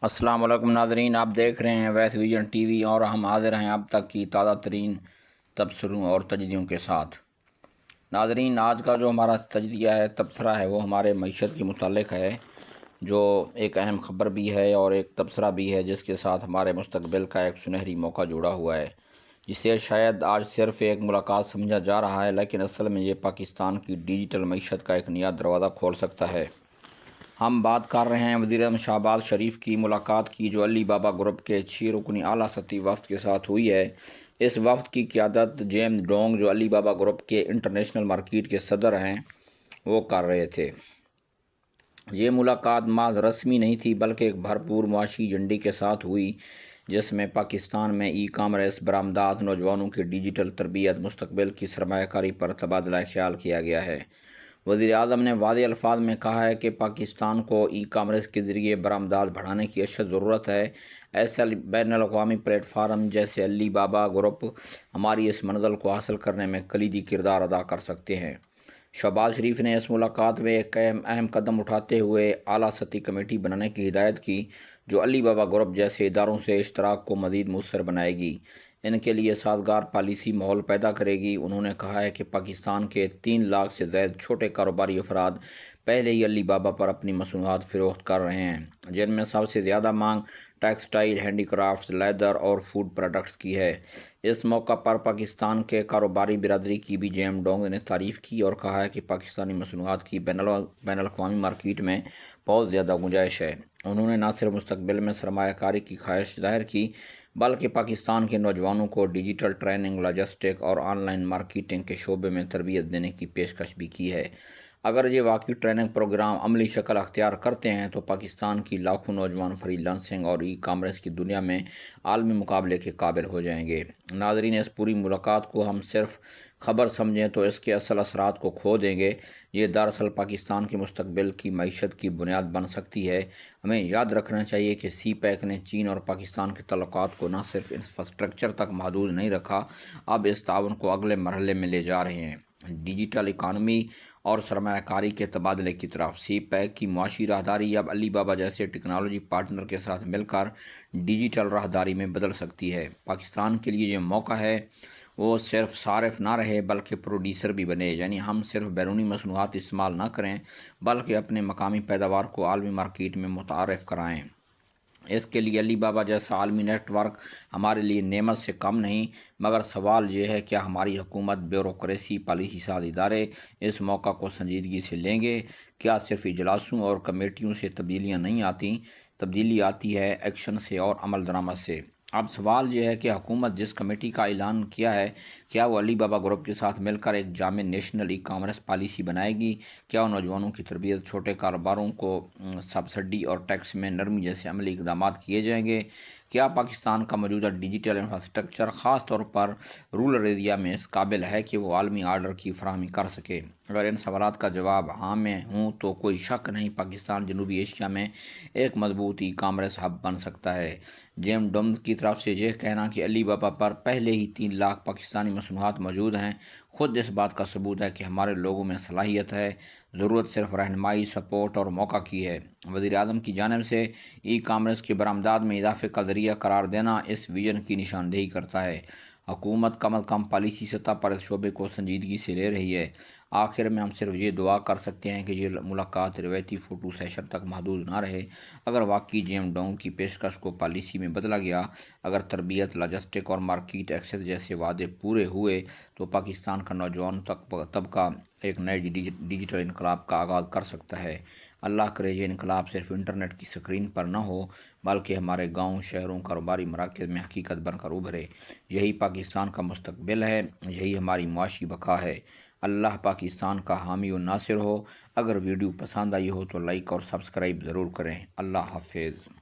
السلام علیکم ناظرین، آپ دیکھ رہے ہیں ویس ویژن ٹی وی اور ہم حاضر ہیں اب تک کی تازہ ترین تبصروں اور تجزیوں کے ساتھ۔ ناظرین، آج کا جو ہمارا تجزیہ ہے، تبصرہ ہے، وہ ہمارے معیشت کے متعلق ہے، جو ایک اہم خبر بھی ہے اور ایک تبصرہ بھی ہے، جس کے ساتھ ہمارے مستقبل کا ایک سنہری موقع جڑا ہوا ہے، جسے شاید آج صرف ایک ملاقات سمجھا جا رہا ہے، لیکن اصل میں یہ پاکستان کی ڈیجیٹل معیشت کا ایک نیا دروازہ کھول سکتا ہے۔ ہم بات کر رہے ہیں وزیر اعظم شہباز شریف کی ملاقات کی، جو علی بابا گروپ کے 6 رکنی اعلیٰ سطحی وفد کے ساتھ ہوئی ہے۔ اس وفد کی قیادت جیمز ڈونگ، جو علی بابا گروپ کے انٹرنیشنل مارکیٹ کے صدر ہیں، وہ کر رہے تھے۔ یہ ملاقات محض رسمی نہیں تھی، بلکہ ایک بھرپور معاشی ایجنڈے کے ساتھ ہوئی، جس میں پاکستان میں ای کامرس، برآمدات، نوجوانوں کی ڈیجیٹل تربیت، مستقبل کی سرمایہ کاری پر تبادلہ خیال کیا گیا ہے۔ وزیر اعظم نے واضح الفاظ میں کہا ہے کہ پاکستان کو ای کامرس کے ذریعے برآمدات بڑھانے کی اشد ضرورت ہے۔ ایسے بین الاقوامی پلیٹ فارم جیسے علی بابا گروپ ہماری اس منزل کو حاصل کرنے میں کلیدی کردار ادا کر سکتے ہیں۔ شہباز شریف نے اس ملاقات میں ایک اہم قدم اٹھاتے ہوئے اعلیٰ سطحی کمیٹی بنانے کی ہدایت کی، جو علی بابا گروپ جیسے اداروں سے اشتراک کو مزید مؤثر بنائے گی، ان کے لیے سازگار پالیسی ماحول پیدا کرے گی۔ انہوں نے کہا ہے کہ پاکستان کے 3 لاکھ سے زائد چھوٹے کاروباری افراد پہلے ہی علی بابا پر اپنی مصنوعات فروخت کر رہے ہیں، جن میں سب سے زیادہ مانگ ٹیکسٹائل، ہینڈی کرافٹس، لیدر اور فوڈ پروڈکٹس کی ہے۔ اس موقع پر پاکستان کے کاروباری برادری کی بھی جیم ڈونگ نے تعریف کی اور کہا ہے کہ پاکستانی مصنوعات کی بین الاقوامی مارکیٹ میں بہت زیادہ گنجائش ہے۔ انہوں نے نہ صرف مستقبل میں سرمایہ کاری کی خواہش ظاہر کی، بلکہ پاکستان کے نوجوانوں کو ڈیجیٹل ٹریننگ، لاجسٹک اور آن لائن مارکیٹنگ کے شعبے میں تربیت دینے کی پیشکش بھی کی ہے۔ اگر یہ واقعی ٹریننگ پروگرام عملی شکل اختیار کرتے ہیں تو پاکستان کی لاکھوں نوجوان فری لانسنگ اور ای کامرس کی دنیا میں عالمی مقابلے کے قابل ہو جائیں گے۔ ناظرین، اس پوری ملاقات کو ہم صرف خبر سمجھیں تو اس کے اصل اثرات کو کھو دیں گے۔ یہ دراصل پاکستان کے مستقبل کی معیشت کی بنیاد بن سکتی ہے۔ ہمیں یاد رکھنا چاہیے کہ سی پیک نے چین اور پاکستان کے تعلقات کو نہ صرف انفراسٹرکچر تک محدود نہیں رکھا، اب اس تعاون کو اگلے مرحلے میں لے جا رہے ہیں، ڈیجیٹل اکانومی اور سرمایہ کاری کے تبادلے کی طرف۔ سی پیک کی معاشی راہداری اب علی بابا جیسے ٹیکنالوجی پارٹنر کے ساتھ مل کر ڈیجیٹل راہداری میں بدل سکتی ہے۔ پاکستان کے لیے یہ موقع ہے وہ صرف صارف نہ رہے بلکہ پروڈیوسر بھی بنے، یعنی ہم صرف بیرونی مصنوعات استعمال نہ کریں بلکہ اپنے مقامی پیداوار کو عالمی مارکیٹ میں متعارف کرائیں۔ اس کے لیے علی بابا جیسا عالمی نیٹ ورک ہمارے لیے نعمت سے کم نہیں، مگر سوال یہ ہے کہ ہماری حکومت، بیوروکریسی، پالیسی ساز ادارے اس موقع کو سنجیدگی سے لیں گے؟ کیا صرف اجلاسوں اور کمیٹیوں سے تبدیلی آتی ہے، ایکشن سے اور عمل درآمد سے؟ اب سوال یہ ہے کہ حکومت جس کمیٹی کا اعلان کیا ہے، کیا وہ علی بابا گروپ کے ساتھ مل کر ایک جامع نیشنل ای کامرس پالیسی بنائے گی؟ کیا وہ نوجوانوں کی تربیت، چھوٹے کاروباروں کو سبسڈی اور ٹیکس میں نرمی جیسے عملی اقدامات کیے جائیں گے؟ کیا پاکستان کا موجودہ ڈیجیٹل انفراسٹرکچر، خاص طور پر رورل ایریا میں، اس قابل ہے کہ وہ عالمی آرڈر کی فراہمی کر سکے؟ اگر ان سوالات کا جواب ہاں میں ہوں تو کوئی شک نہیں، پاکستان جنوبی ایشیا میں ایک مضبوط ای کامرس ہب بن سکتا ہے۔ جیم ڈومز کی طرف سے یہ کہنا کہ علی بابا پر پہلے ہی 3 لاکھ پاکستانی مصنوعات موجود ہیں، خود اس بات کا ثبوت ہے کہ ہمارے لوگوں میں صلاحیت ہے، ضرورت صرف رہنمائی، سپورٹ اور موقع کی ہے۔ وزیر اعظم کی جانب سے ای کامرس کی برآمدات میں اضافے کا ذریعہ قرار دینا اس ویژن کی نشاندہی کرتا ہے۔ حکومت کم از کم پالیسی سطح پر اس شعبے کو سنجیدگی سے لے رہی ہے۔ آخر میں ہم صرف یہ دعا کر سکتے ہیں کہ یہ ملاقات روایتی فوٹو سیشن تک محدود نہ رہے۔ اگر واقعی جیم ڈونگ کی پیشکش کو پالیسی میں بدلا گیا، اگر تربیت، لاجسٹک اور مارکیٹ ایکسس جیسے وعدے پورے ہوئے، تو پاکستان کا نوجوان طبقہ ایک نئے ڈیجیٹل انقلاب کا آغاز کر سکتا ہے۔ اللہ کرے یہ انقلاب صرف انٹرنیٹ کی سکرین پر نہ ہو بلکہ ہمارے گاؤں، شہروں، کاروباری مراکز میں حقیقت بن کر ابھرے۔ یہی پاکستان کا مستقبل ہے، یہی ہماری معاشی بقا ہے۔ اللہ پاکستان کا حامی و ناصر ہو۔ اگر ویڈیو پسند آئی ہو تو لائک اور سبسکرائب ضرور کریں۔ اللہ حافظ۔